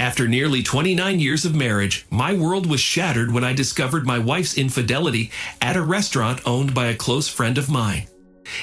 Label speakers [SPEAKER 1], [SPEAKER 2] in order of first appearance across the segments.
[SPEAKER 1] After nearly 29 years of marriage, my world was shattered when I discovered my wife's infidelity at a restaurant owned by a close friend of mine.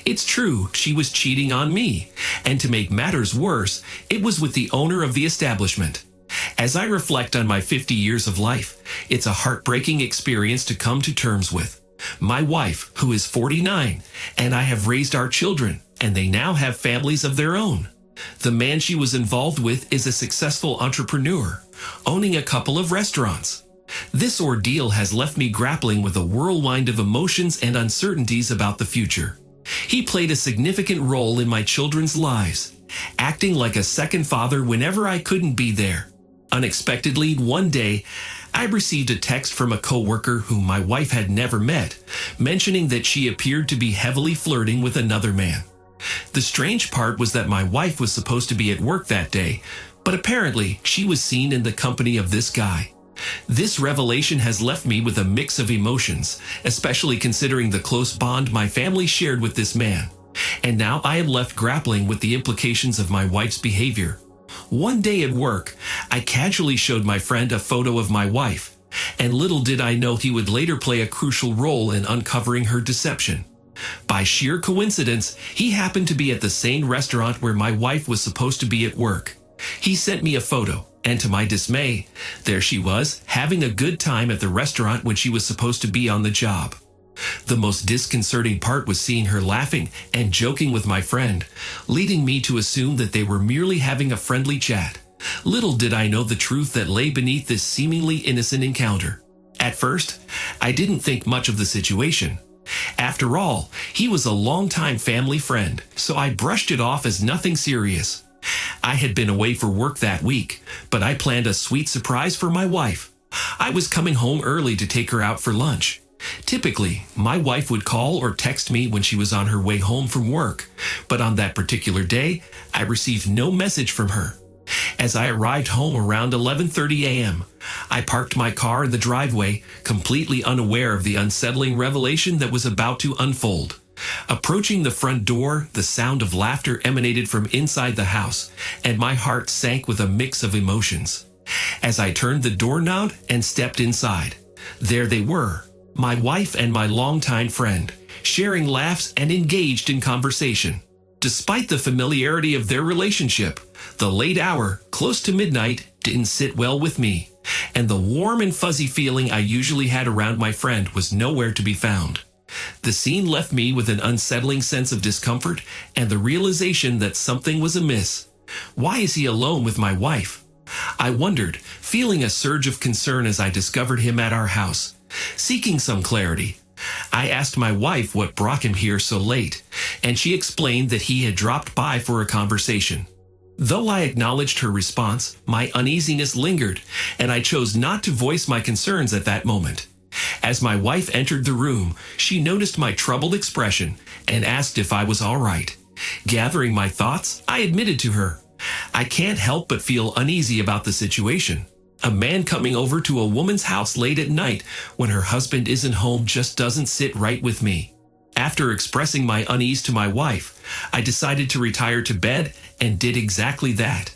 [SPEAKER 1] It's true, she was cheating on me, and to make matters worse, it was with the owner of the establishment. As I reflect on my 50 years of life, it's a heartbreaking experience to come to terms with. My wife, who is 49, and I have raised our children, and they now have families of their own. The man she was involved with is a successful entrepreneur, owning a couple of restaurants. This ordeal has left me grappling with a whirlwind of emotions and uncertainties about the future. He played a significant role in my children's lives, acting like a second father whenever I couldn't be there. Unexpectedly, one day, I received a text from a coworker whom my wife had never met, mentioning that she appeared to be heavily flirting with another man. The strange part was that my wife was supposed to be at work that day, but apparently she was seen in the company of this guy. This revelation has left me with a mix of emotions, especially considering the close bond my family shared with this man. And now I am left grappling with the implications of my wife's behavior. One day at work, I casually showed my friend a photo of my wife, and little did I know he would later play a crucial role in uncovering her deception. By sheer coincidence, he happened to be at the same restaurant where my wife was supposed to be at work. He sent me a photo, and to my dismay, there she was, having a good time at the restaurant when she was supposed to be on the job. The most disconcerting part was seeing her laughing and joking with my friend, leading me to assume that they were merely having a friendly chat. Little did I know the truth that lay beneath this seemingly innocent encounter. At first, I didn't think much of the situation. After all, he was a longtime family friend, so I brushed it off as nothing serious. I had been away for work that week, but I planned a sweet surprise for my wife. I was coming home early to take her out for lunch. Typically, my wife would call or text me when she was on her way home from work, but on that particular day, I received no message from her. As I arrived home around 11:30 a.m., I parked my car in the driveway, completely unaware of the unsettling revelation that was about to unfold. Approaching the front door, the sound of laughter emanated from inside the house, and my heart sank with a mix of emotions. As I turned the doorknob and stepped inside, there they were, my wife and my longtime friend, sharing laughs and engaged in conversation. Despite the familiarity of their relationship, the late hour, close to midnight, didn't sit well with me, and the warm and fuzzy feeling I usually had around my friend was nowhere to be found. The scene left me with an unsettling sense of discomfort and the realization that something was amiss. Why is he alone with my wife? I wondered, feeling a surge of concern as I discovered him at our house. Seeking some clarity, I asked my wife what brought him here so late, and she explained that he had dropped by for a conversation. Though I acknowledged her response, my uneasiness lingered, and I chose not to voice my concerns at that moment. As my wife entered the room, she noticed my troubled expression and asked if I was all right. Gathering my thoughts, I admitted to her, I can't help but feel uneasy about the situation. A man coming over to a woman's house late at night when her husband isn't home just doesn't sit right with me. After expressing my unease to my wife, I decided to retire to bed and did exactly that.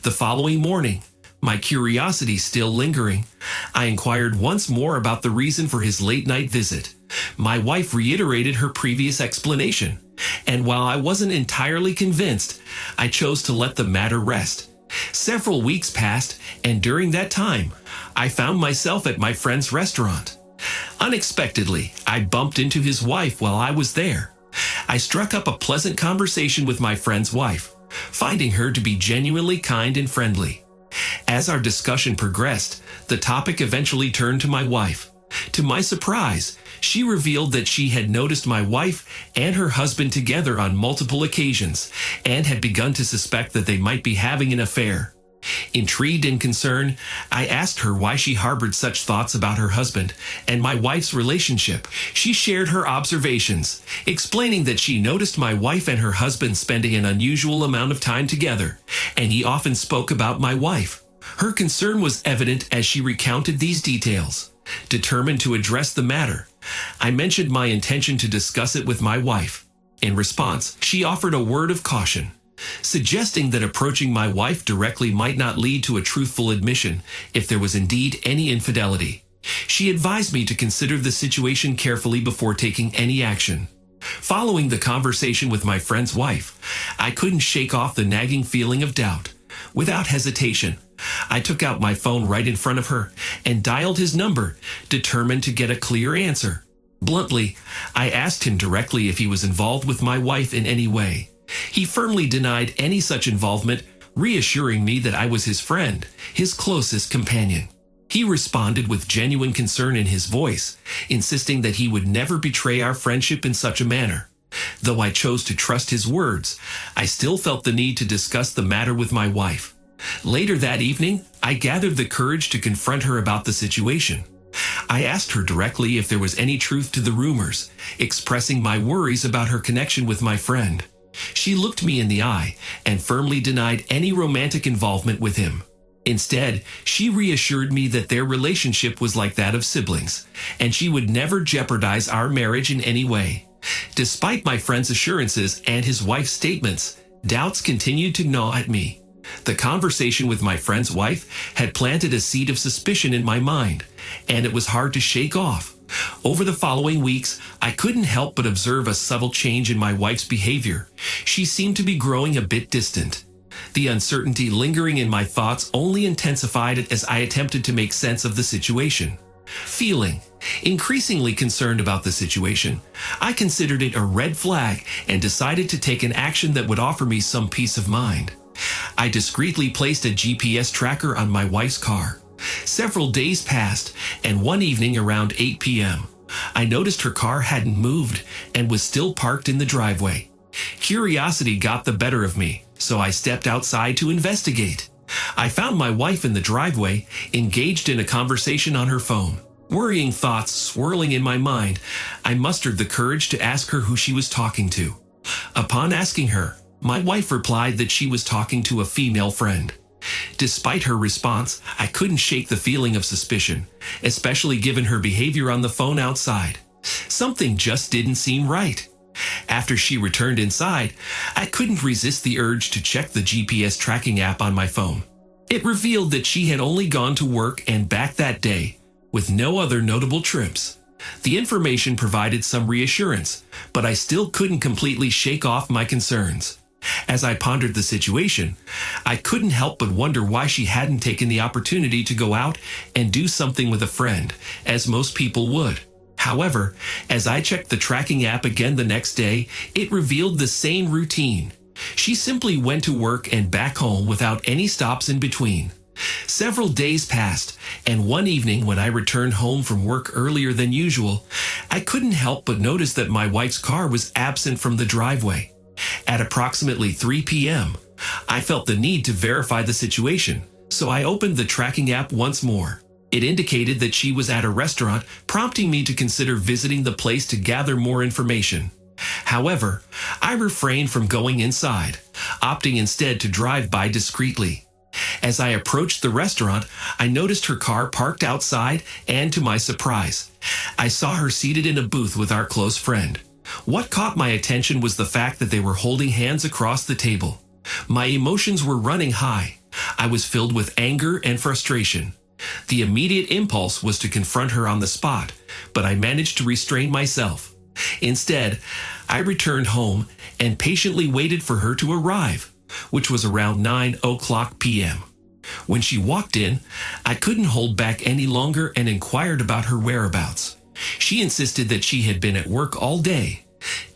[SPEAKER 1] The following morning, my curiosity still lingering, I inquired once more about the reason for his late-night visit. My wife reiterated her previous explanation, and while I wasn't entirely convinced, I chose to let the matter rest. Several weeks passed, and during that time, I found myself at my friend's restaurant. Unexpectedly, I bumped into his wife while I was there. I struck up a pleasant conversation with my friend's wife, finding her to be genuinely kind and friendly. As our discussion progressed, the topic eventually turned to my wife. To my surprise, she revealed that she had noticed my wife and her husband together on multiple occasions and had begun to suspect that they might be having an affair. Intrigued and concerned, I asked her why she harbored such thoughts about her husband and my wife's relationship. She shared her observations, explaining that she noticed my wife and her husband spending an unusual amount of time together, and he often spoke about my wife. Her concern was evident as she recounted these details. Determined to address the matter, I mentioned my intention to discuss it with my wife. In response, she offered a word of caution. suggesting that approaching my wife directly might not lead to a truthful admission if there was indeed any infidelity. She advised me to consider the situation carefully before taking any action. Following the conversation with my friend's wife, I couldn't shake off the nagging feeling of doubt. Without hesitation, I took out my phone right in front of her and dialed his number, determined to get a clear answer. Bluntly, I asked him directly if he was involved with my wife in any way. He firmly denied any such involvement, reassuring me that I was his friend, his closest companion. He responded with genuine concern in his voice, insisting that he would never betray our friendship in such a manner. Though I chose to trust his words, I still felt the need to discuss the matter with my wife. Later that evening, I gathered the courage to confront her about the situation. I asked her directly if there was any truth to the rumors, expressing my worries about her connection with my friend. She looked me in the eye and firmly denied any romantic involvement with him. Instead, she reassured me that their relationship was like that of siblings, and she would never jeopardize our marriage in any way. Despite my friend's assurances and his wife's statements, doubts continued to gnaw at me. The conversation with my friend's wife had planted a seed of suspicion in my mind, and it was hard to shake off. Over the following weeks, I couldn't help but observe a subtle change in my wife's behavior. She seemed to be growing a bit distant. The uncertainty lingering in my thoughts only intensified as I attempted to make sense of the situation. Feeling increasingly concerned about the situation, I considered it a red flag and decided to take an action that would offer me some peace of mind. I discreetly placed a GPS tracker on my wife's car. Several days passed, and one evening around 8 p.m., I noticed her car hadn't moved and was still parked in the driveway. Curiosity got the better of me, so I stepped outside to investigate. I found my wife in the driveway, engaged in a conversation on her phone. Worrying thoughts swirling in my mind, I mustered the courage to ask her who she was talking to. Upon asking her, my wife replied that she was talking to a female friend. Despite her response, I couldn't shake the feeling of suspicion, especially given her behavior on the phone outside. Something just didn't seem right. After she returned inside, I couldn't resist the urge to check the GPS tracking app on my phone. It revealed that she had only gone to work and back that day, with no other notable trips. The information provided some reassurance, but I still couldn't completely shake off my concerns. As I pondered the situation, I couldn't help but wonder why she hadn't taken the opportunity to go out and do something with a friend, as most people would. However, as I checked the tracking app again the next day, it revealed the same routine. She simply went to work and back home without any stops in between. Several days passed, and one evening when I returned home from work earlier than usual, I couldn't help but notice that my wife's car was absent from the driveway. At approximately 3 p.m., I felt the need to verify the situation, so I opened the tracking app once more. It indicated that she was at a restaurant, prompting me to consider visiting the place to gather more information. However, I refrained from going inside, opting instead to drive by discreetly. As I approached the restaurant, I noticed her car parked outside, and to my surprise, I saw her seated in a booth with our close friend. What caught my attention was the fact that they were holding hands across the table. My emotions were running high. I was filled with anger and frustration. The immediate impulse was to confront her on the spot, but I managed to restrain myself. Instead, I returned home and patiently waited for her to arrive, which was around 9:00 p.m. When she walked in, I couldn't hold back any longer and inquired about her whereabouts. She insisted that she had been at work all day.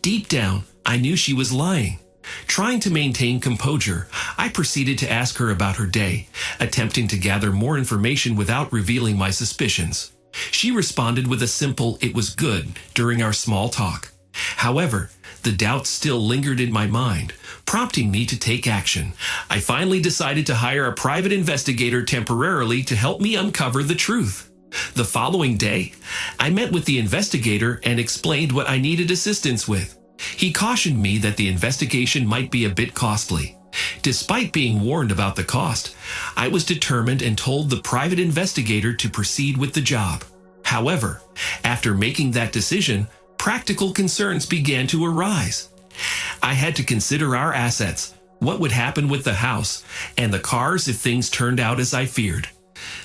[SPEAKER 1] Deep down, I knew she was lying. Trying to maintain composure, I proceeded to ask her about her day, attempting to gather more information without revealing my suspicions. She responded with a simple "it was good" during our small talk. However, the doubt still lingered in my mind, prompting me to take action. I finally decided to hire a private investigator temporarily to help me uncover the truth. The following day, I met with the investigator and explained what I needed assistance with. He cautioned me that the investigation might be a bit costly. Despite being warned about the cost, I was determined and told the private investigator to proceed with the job. However, after making that decision, practical concerns began to arise. I had to consider our assets, what would happen with the house and the cars if things turned out as I feared.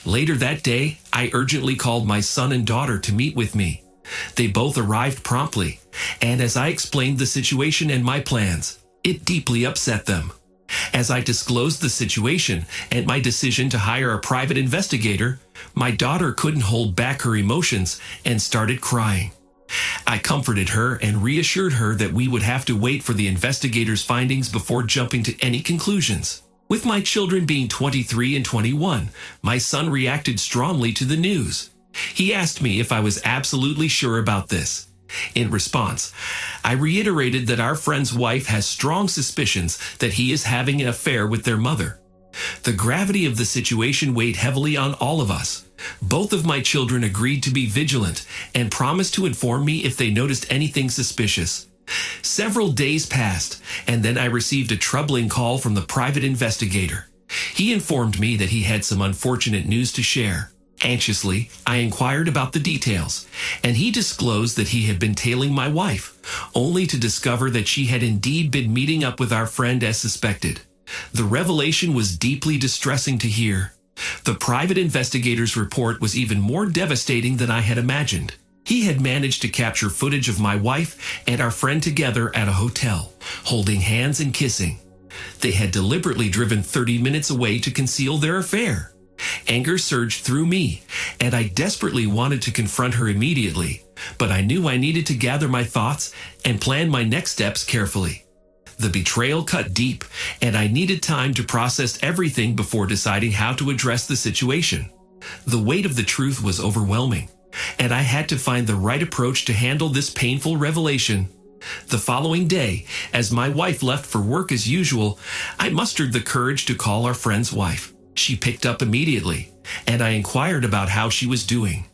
[SPEAKER 1] Later that day, I urgently called my son and daughter to meet with me. They both arrived promptly, and as I explained the situation and my plans, it deeply upset them. As I disclosed the situation and my decision to hire a private investigator, my daughter couldn't hold back her emotions and started crying. I comforted her and reassured her that we would have to wait for the investigator's findings before jumping to any conclusions. With my children being 23 and 21, my son reacted strongly to the news. He asked me if I was absolutely sure about this. In response, I reiterated that our friend's wife has strong suspicions that he is having an affair with their mother. The gravity of the situation weighed heavily on all of us. Both of my children agreed to be vigilant and promised to inform me if they noticed anything suspicious. Several days passed, and then I received a troubling call from the private investigator. He informed me that he had some unfortunate news to share. Anxiously, I inquired about the details, and he disclosed that he had been tailing my wife, only to discover that she had indeed been meeting up with our friend as suspected. The revelation was deeply distressing to hear. The private investigator's report was even more devastating than I had imagined. He had managed to capture footage of my wife and our friend together at a hotel, holding hands and kissing. They had deliberately driven 30 minutes away to conceal their affair. Anger surged through me, and I desperately wanted to confront her immediately, but I knew I needed to gather my thoughts and plan my next steps carefully. The betrayal cut deep, and I needed time to process everything before deciding how to address the situation. The weight of the truth was overwhelming, and I had to find the right approach to handle this painful revelation. The following day, as my wife left for work as usual, I mustered the courage to call our friend's wife. She picked up immediately, and I inquired about how she was doing.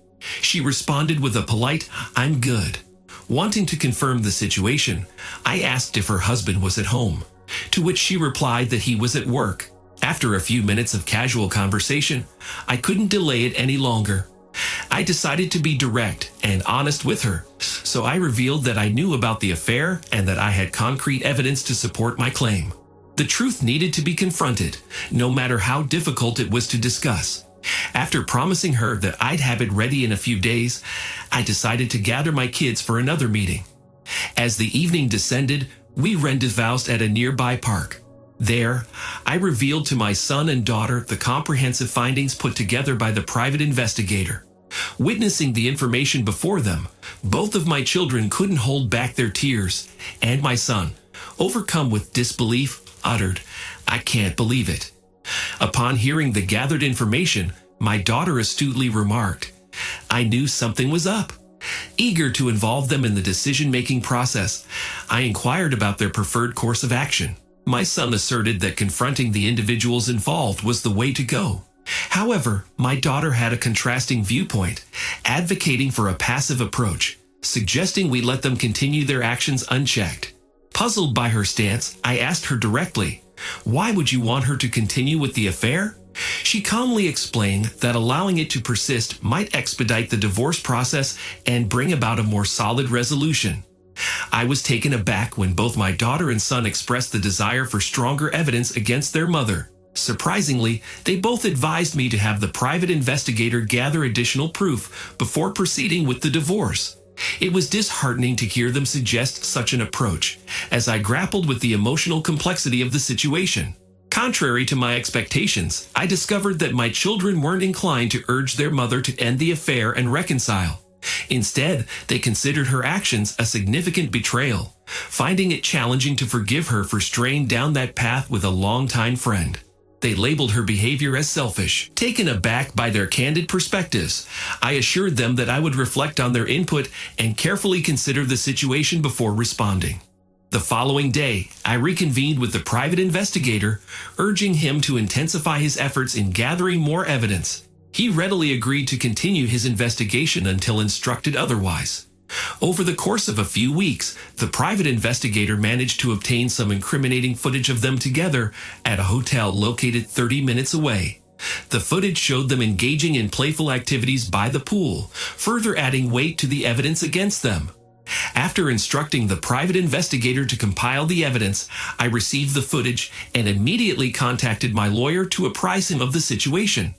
[SPEAKER 1] She responded with a polite, "I'm good." Wanting to confirm the situation, I asked if her husband was at home, to which she replied that he was at work. After a few minutes of casual conversation, I couldn't delay it any longer. I decided to be direct and honest with her, so I revealed that I knew about the affair and that I had concrete evidence to support my claim. The truth needed to be confronted, no matter how difficult it was to discuss. After promising her that I'd have it ready in a few days, I decided to gather my kids for another meeting. As the evening descended, we rendezvoused at a nearby park. There, I revealed to my son and daughter the comprehensive findings put together by the private investigator. Witnessing the information before them, both of my children couldn't hold back their tears, and my son, overcome with disbelief, uttered, "I can't believe it." Upon hearing the gathered information, my daughter astutely remarked, "I knew something was up." Eager to involve them in the decision-making process, I inquired about their preferred course of action. My son asserted that confronting the individuals involved was the way to go. However, my daughter had a contrasting viewpoint, advocating for a passive approach, suggesting we let them continue their actions unchecked. Puzzled by her stance, I asked her directly, "Why would you want her to continue with the affair?" She calmly explained that allowing it to persist might expedite the divorce process and bring about a more solid resolution. I was taken aback when both my daughter and son expressed the desire for stronger evidence against their mother. Surprisingly, they both advised me to have the private investigator gather additional proof before proceeding with the divorce. It was disheartening to hear them suggest such an approach, as I grappled with the emotional complexity of the situation. Contrary to my expectations, I discovered that my children weren't inclined to urge their mother to end the affair and reconcile. Instead, they considered her actions a significant betrayal, finding it challenging to forgive her for straying down that path with a longtime friend. They labeled her behavior as selfish. Taken aback by their candid perspectives, I assured them that I would reflect on their input and carefully consider the situation before responding. The following day, I reconvened with the private investigator, urging him to intensify his efforts in gathering more evidence. He readily agreed to continue his investigation until instructed otherwise. Over the course of a few weeks, the private investigator managed to obtain some incriminating footage of them together at a hotel located 30 minutes away. The footage showed them engaging in playful activities by the pool, further adding weight to the evidence against them. After instructing the private investigator to compile the evidence, I received the footage and immediately contacted my lawyer to apprise him of the situation.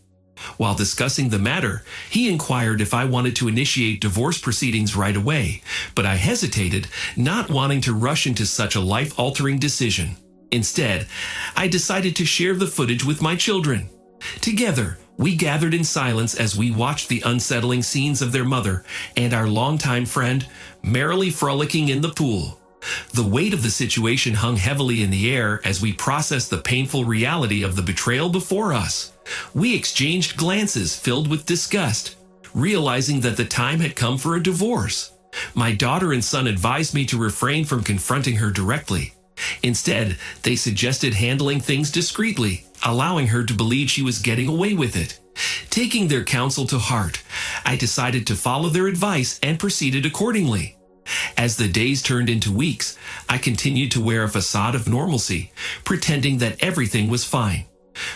[SPEAKER 1] While discussing the matter, he inquired if I wanted to initiate divorce proceedings right away, but I hesitated, not wanting to rush into such a life-altering decision. Instead, I decided to share the footage with my children. Together, we gathered in silence as we watched the unsettling scenes of their mother and our longtime friend merrily frolicking in the pool. The weight of the situation hung heavily in the air as we processed the painful reality of the betrayal before us. We exchanged glances filled with disgust, realizing that the time had come for a divorce. My daughter and son advised me to refrain from confronting her directly. Instead, they suggested handling things discreetly, allowing her to believe she was getting away with it. Taking their counsel to heart, I decided to follow their advice and proceeded accordingly. As the days turned into weeks, I continued to wear a facade of normalcy, pretending that everything was fine.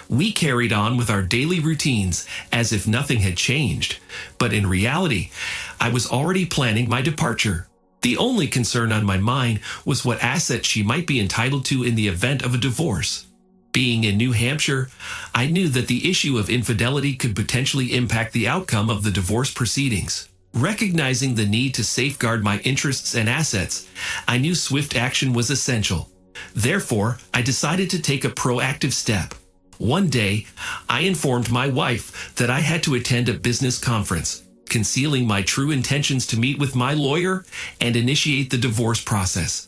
[SPEAKER 1] We carried on with our daily routines as if nothing had changed, but in reality, I was already planning my departure. The only concern on my mind was what assets she might be entitled to in the event of a divorce. Being in New Hampshire, I knew that the issue of infidelity could potentially impact the outcome of the divorce proceedings. Recognizing the need to safeguard my interests and assets, I knew swift action was essential. Therefore, I decided to take a proactive step. One day, I informed my wife that I had to attend a business conference, concealing my true intentions to meet with my lawyer and initiate the divorce process.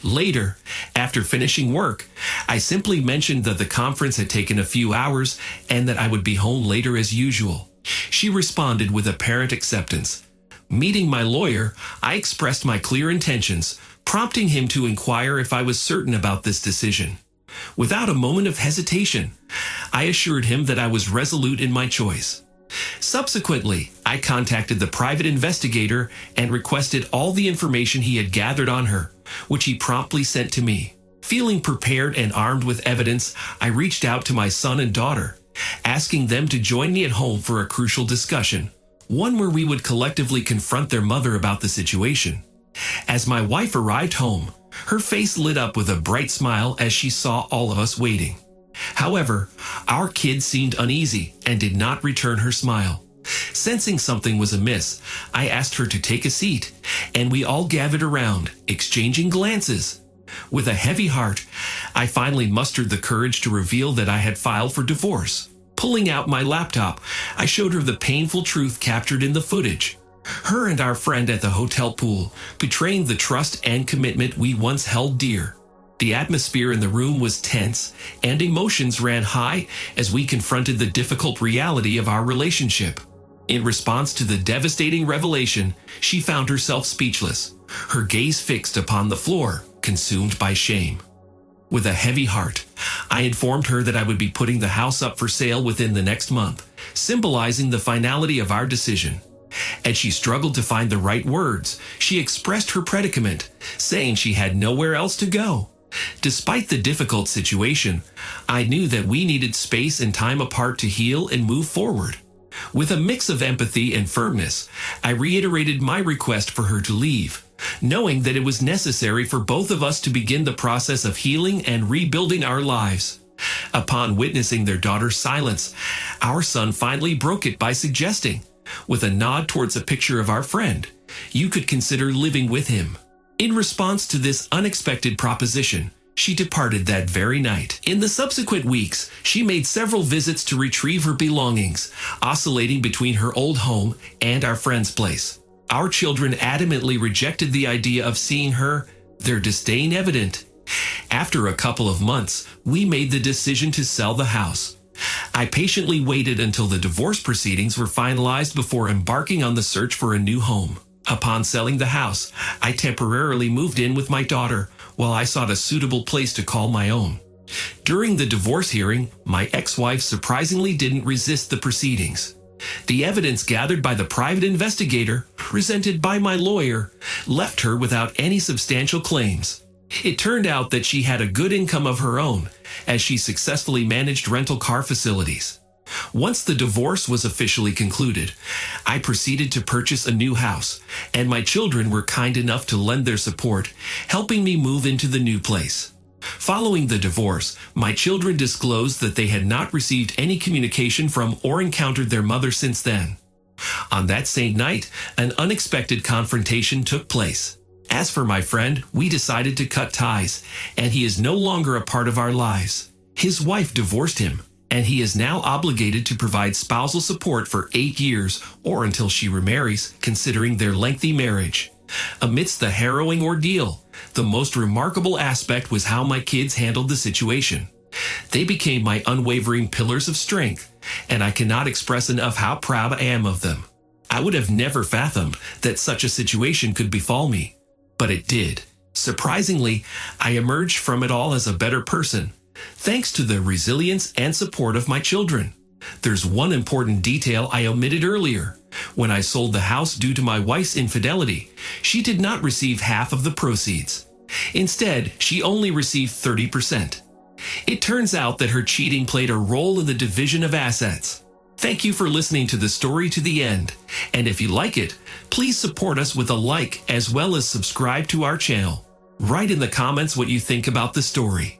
[SPEAKER 1] Later, after finishing work, I simply mentioned that the conference had taken a few hours and that I would be home later as usual. She responded with apparent acceptance. Meeting my lawyer, I expressed my clear intentions, prompting him to inquire if I was certain about this decision. Without a moment of hesitation, I assured him that I was resolute in my choice. Subsequently, I contacted the private investigator and requested all the information he had gathered on her, which he promptly sent to me. Feeling prepared and armed with evidence, I reached out to my son and daughter, asking them to join me at home for a crucial discussion, one where we would collectively confront their mother about the situation. As my wife arrived home, her face lit up with a bright smile as she saw all of us waiting. However, our kid seemed uneasy and did not return her smile. Sensing something was amiss, I asked her to take a seat, and we all gathered around, exchanging glances. With a heavy heart, I finally mustered the courage to reveal that I had filed for divorce. Pulling out my laptop, I showed her the painful truth captured in the footage. Her and our friend at the hotel pool, betraying the trust and commitment we once held dear. The atmosphere in the room was tense, and emotions ran high as we confronted the difficult reality of our relationship. In response to the devastating revelation, she found herself speechless, her gaze fixed upon the floor, consumed by shame. With a heavy heart, I informed her that I would be putting the house up for sale within the next month, symbolizing the finality of our decision. As she struggled to find the right words, she expressed her predicament, saying she had nowhere else to go. Despite the difficult situation, I knew that we needed space and time apart to heal and move forward. With a mix of empathy and firmness, I reiterated my request for her to leave, knowing that it was necessary for both of us to begin the process of healing and rebuilding our lives. Upon witnessing their daughter's silence, our son finally broke it by suggesting, with a nod towards a picture of our friend, you could consider living with him. In response to this unexpected proposition, she departed that very night. In the subsequent weeks, she made several visits to retrieve her belongings, oscillating between her old home and our friend's place. Our children adamantly rejected the idea of seeing her, their disdain evident. After a couple of months, we made the decision to sell the house. I patiently waited until the divorce proceedings were finalized before embarking on the search for a new home. Upon selling the house, I temporarily moved in with my daughter while I sought a suitable place to call my own. During the divorce hearing, my ex-wife surprisingly didn't resist the proceedings. The evidence gathered by the private investigator, presented by my lawyer, left her without any substantial claims. It turned out that she had a good income of her own, as she successfully managed rental car facilities. Once the divorce was officially concluded, I proceeded to purchase a new house, and my children were kind enough to lend their support, helping me move into the new place. Following the divorce, my children disclosed that they had not received any communication from or encountered their mother since then. On that same night, an unexpected confrontation took place. As for my friend, we decided to cut ties, and he is no longer a part of our lives. His wife divorced him, and he is now obligated to provide spousal support for 8 years or until she remarries, considering their lengthy marriage. Amidst the harrowing ordeal, the most remarkable aspect was how my kids handled the situation. They became my unwavering pillars of strength, and I cannot express enough how proud I am of them. I would have never fathomed that such a situation could befall me, but it did. Surprisingly, I emerged from it all as a better person, thanks to the resilience and support of my children. There's one important detail I omitted earlier. When I sold the house due to my wife's infidelity, she did not receive half of the proceeds. Instead, she only received 30%. It turns out that her cheating played a role in the division of assets. Thank you for listening to the story to the end. And if you like it, please support us with a like as well as subscribe to our channel. Write in the comments what you think about the story.